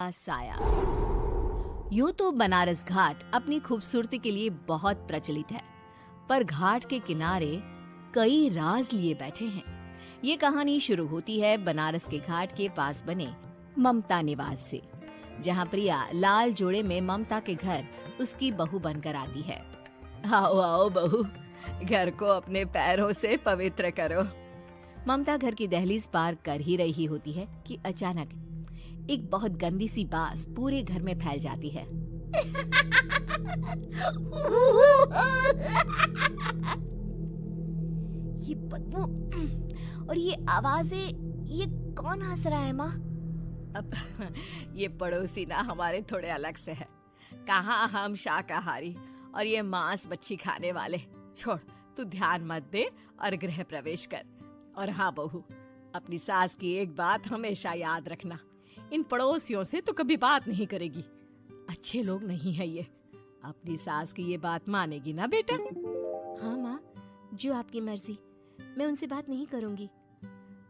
साया। यूं तो बनारस घाट अपनी खूबसूरती के लिए बहुत प्रचलित है, पर घाट के किनारे कई राज लिए बैठे हैं। ये कहानी शुरू होती है बनारस के घाट के पास बने ममता निवास से, जहाँ प्रिया लाल जोड़े में ममता के घर उसकी बहू बनकर आती है। आओ आओ बहू, घर को अपने पैरों से पवित्र करो। ममता घर की दहलीज पार कर ही रही होती है कि अचानक एक बहुत गंदी सी बास पूरे घर में फैल जाती है। ये बदबू और ये आवाजें, ये कौन हंस रहा है माँ? अब ये पड़ोसी ना हमारे थोड़े अलग से है। कहाँ हम शाकाहारी और ये मांस मच्छी खाने वाले। छोड़, तू ध्यान मत दे और गृह प्रवेश कर। और हाँ बहू, अपनी सास की एक बात हमेशा याद रखना, इन पड़ोसियों से तो कभी बात नहीं करेगी। अच्छे लोग नहीं है ये। अपनी सास की ये बात मानेगी ना बेटा? हाँ माँ, जो आपकी मर्जी, मैं उनसे बात नहीं करूंगी।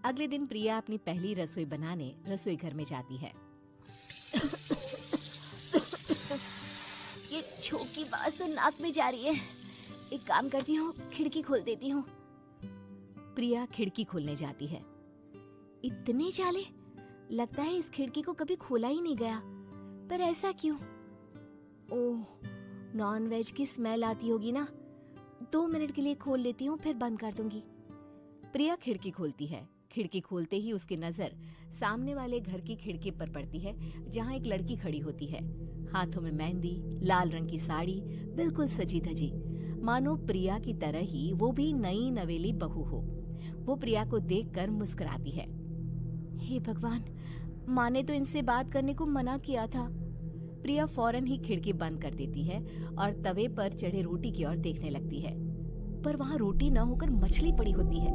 अगले दिन प्रिया अपनी पहली रसोई बनाने रसोई घर में जाती है। ये छोटी बात तो नाक में जा रही है। एक काम करती हूँ, खिड़की खोल देती हूँ। प्रिया खिड़की खोलने जाती है। इतने जाले, लगता है इस खिड़की को कभी खोला ही नहीं गया। पर ऐसा क्यों? ओह, नॉनवेज की स्मेल आती होगी ना। 2 मिनट के लिए खोल लेती हूँ, फिर बंद कर दूंगी। प्रिया खिड़की खोलती है। खिड़की खोलते ही उसकी नजर सामने वाले घर की खिड़की पर पड़ती है, जहाँ एक लड़की खड़ी होती है। हाथों में मेहंदी, लाल रंग की साड़ी, बिल्कुल सजी धजी, मानो प्रिया की तरह ही वो भी नई नवेली बहू हो। वो प्रिया को देखकर मुस्कुराती है। हे भगवान, माँ ने तो इनसे बात करने को मना किया था। प्रिया फौरन ही खिड़की बंद कर देती है और तवे पर चढ़े रोटी की ओर देखने लगती है, पर वहाँ रोटी न होकर मछली पड़ी होती है।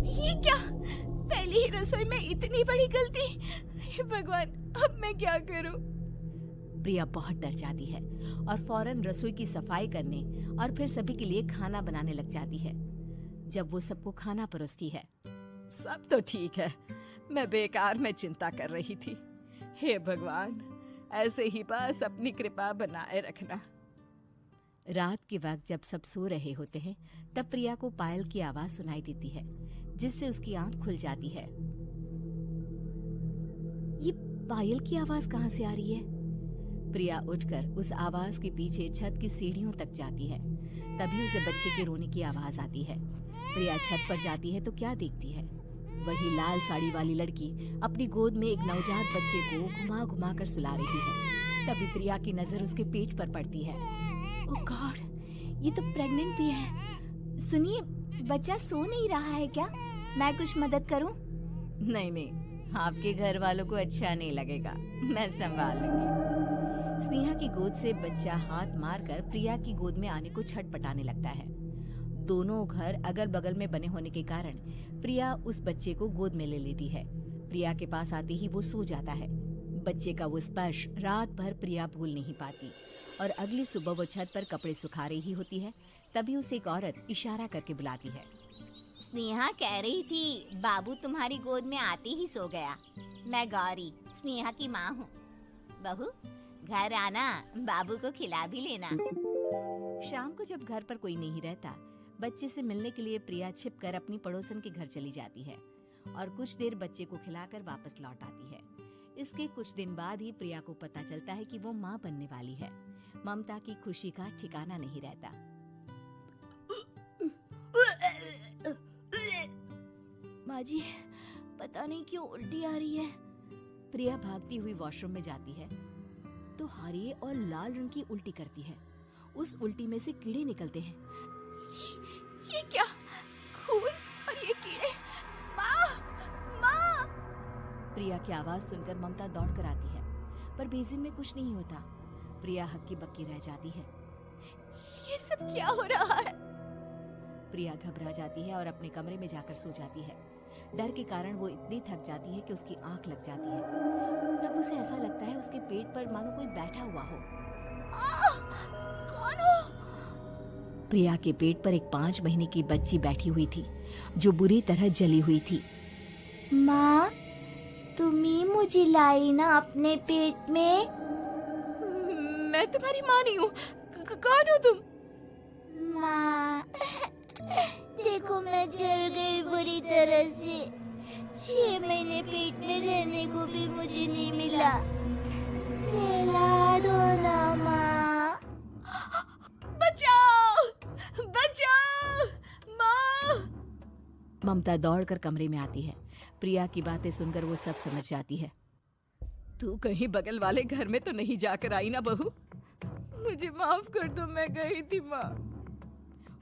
ये क्या? पहली ही रसोई में इतनी बड़ी गलती! हे भगवान, अब मैं क्या करूं? प्रिया बहुत डर जाती है और फौरन रसोई की सफाई करने और फिर सभी के लिए खाना बनाने लग जाती है। जब वो सबको खाना परोसती है, सब तो ठीक है, मैं बेकार में चिंता कर रही थी। हे भगवान, ऐसे ही बस अपनी कृपा बनाए रखना। रात के वक्त जब सब सो रहे होते हैं, तब प्रिया को पायल की आवाज सुनाई देती है, जिससे उसकी आंख खुल जाती है। ये पायल की आवाज कहाँ से आ रही है? प्रिया उठकर उस आवाज के पीछे छत की सीढ़ियों तक जाती है। तभी उसे बच्चे के रोने की आवाज आती है। प्रिया छत पर जाती है तो क्या देखती है? वही लाल साड़ी वाली लड़की अपनी गोद में एक नवजात बच्चे को घुमा घुमा कर सुला रही है। तभी प्रिया की नजर उसके पेट पर पड़ती है। ओह गॉड, ये तो प्रेग्नेंट भी है। सुनिए, बच्चा सो नहीं रहा है क्या? मैं कुछ मदद करूं? नहीं नहीं, आपके घर वालों को अच्छा नहीं लगेगा, मैं संभाल लूंगी। स्नेहा की गोद से बच्चा हाथ मारकर प्रिया की गोद में आने को छटपटाने लगता है। दोनों घर अगल बगल में बने होने के कारण प्रिया उस बच्चे को गोद में ले लेती है। प्रिया के पास आते ही वो सो जाता है। बच्चे का वो स्पर्श रात भर प्रिया भूल नहीं पाती और अगली सुबह वो छत पर कपड़े सुखा रही होती है। तभी उसे एक औरत इशारा करके बुलाती है। स्नेहा कह रही थी बाबू तुम्हारी गोद में आते ही सो गया। मैं गौरी, स्नेहा की माँ हूँ। बहू, घर आना, बाबू को खिला भी लेना। शाम को जब घर पर कोई नहीं रहता, बच्चे से मिलने के लिए प्रिया छिपकर अपनी पड़ोसन के घर चली जाती है और कुछ देर बच्चे को खिलाकर वापस लौट आती है। इसके कुछ दिन बाद ही प्रिया को पता चलता है कि वो माँ बनने वाली है। ममता की खुशी का ठिकाना नहीं रहता। माँ जी, पता नहीं क्यों उल्टी आ रही है। प्रिया भागती हुई वॉशरूम में जाती है तो हरे और लाल रंग की उल्टी करती है। उस उल्टी में से कीड़े निकलते हैं। ये क्या? खून और ये कीड़े! माँ! माँ! प्रिया की आवाज सुनकर ममता दौड़कर आती है, पर बेसिन में कुछ नहीं होता। प्रिया हक्की बक्की रह जाती है। ये सब क्या हो रहा है? प्रिया घबरा जाती है और अपने कमरे में जाकर सो जाती है। डर के कारण वो इतनी थक जाती है कि उसकी आंख लग जाती है। तब उसे ऐसा लगता है उसके पेट पर मानो कोई बैठा हुआ हो। कौन हो? प्रिया के पेट पर एक 5 महीने की बच्ची बैठी हुई थी, जो बुरी तरह जली हुई थी। माँ, तुम ही मुझे लाई ना अपने पेट में। मैं तुम्हारी माँ नहीं हूँ। कौन हो तुम? माँ, देखो मैं जल गई बुरी तरह से। 6 महीने पेट में रहने को भी मुझे नहीं मिला। सहला दो ना माँ। बचाओ, बचाओ, माँ। ममता दौड़कर कमरे में आती है। प्रिया की बातें सुनकर वो सब समझ जाती है। तू कहीं बगल वाले घर में तो नहीं जाकर आई ना बहू? मुझे माफ कर दो, मैं गई थी माँ।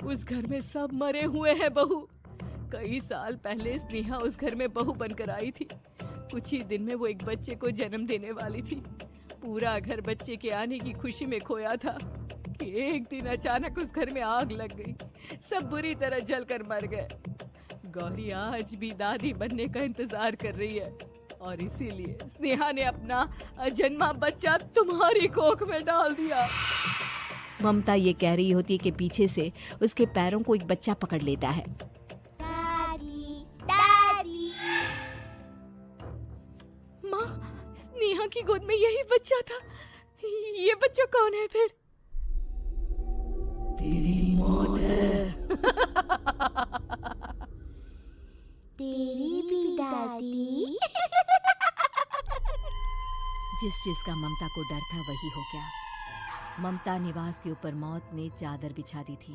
उस घर में सब मरे हुए हैं बहू। कई साल पहले स्नेहा उस घर में बहू बनकर आई थी। कुछ ही दिन में वो एक बच्चे को जन्म देने वाली थी। पूरा घर बच्चे के आने की खुशी में खोया था कि एक दिन अचानक उस घर में आग लग गई। सब बुरी तरह जलकर मर गए। गौरी आज भी दादी बनने का इंतजार कर रही है और इसीलिए स्नेहा ने अपना अजन्मा बच्चा तुम्हारी कोख में डाल दिया। ममता ये कह रही होती है कि पीछे से उसके पैरों को एक बच्चा पकड़ लेता है। दादी, दादी। माँ, स्नेहा की गोद में यही बच्चा था। ये बच्चा कौन है फिर? तेरी मौत है। तेरी भी दादी। जिस चीज का ममता को डर था वही हो गया। ममता निवास के ऊपर मौत ने चादर बिछा दी थी।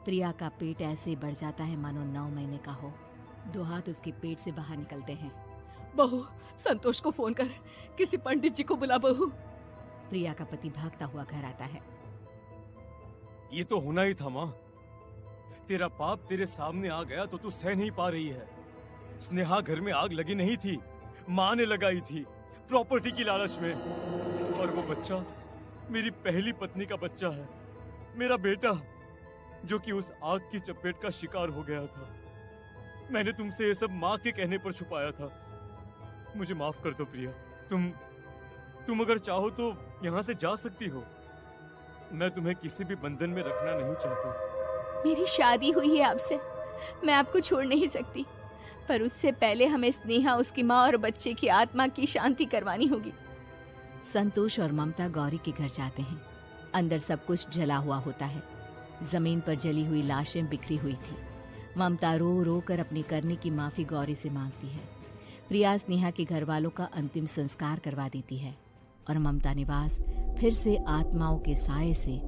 प्रिया का पेट ऐसे बढ़ जाता है मानो 9 महीने का हो। 2 हाथ उसके पेट से बाहर निकलते हैं। बहू, संतोष को फोन कर, किसी पंडित जी को बुला बहू। प्रिया का पति भागता हुआ घर आता है। ये तो होना ही था माँ। तेरा पाप तेरे सामने आ गया तो तू सह नहीं पा रही है। स्नेहा घर में आग लगी नहीं थी, माँ ने लगाई थी, प्रॉपर्टी की लालच में। और वो बच्चा मेरी पहली पत्नी का बच्चा है, मेरा बेटा, जो कि उस आग की चपेट का शिकार हो गया था। मैंने तुमसे ये सब माँ के कहने पर छुपाया था। मुझे माफ कर दो प्रिया। तुम अगर चाहो तो यहाँ से जा सकती हो। मैं तुम्हें किसी भी बंधन में रखना नहीं चाहता। मेरी शादी हुई है आपसे, मैं आपको छोड़ नहीं सकती, पर उससे पहले हमें स्नेहा, उसकी माँ और बच्चे की आत्मा की शांति करवानी होगी। संतोष और ममता गौरी के घर जाते हैं। अंदर सब कुछ जला हुआ होता है। जमीन पर जली हुई लाशें बिखरी हुई थी। ममता रो रो कर अपनी करने की माफी गौरी से मांगती है। प्रिया स्नेहा के घर वालों का अंतिम संस्कार करवा देती है और ममता निवास फिर से आत्माओं के साए से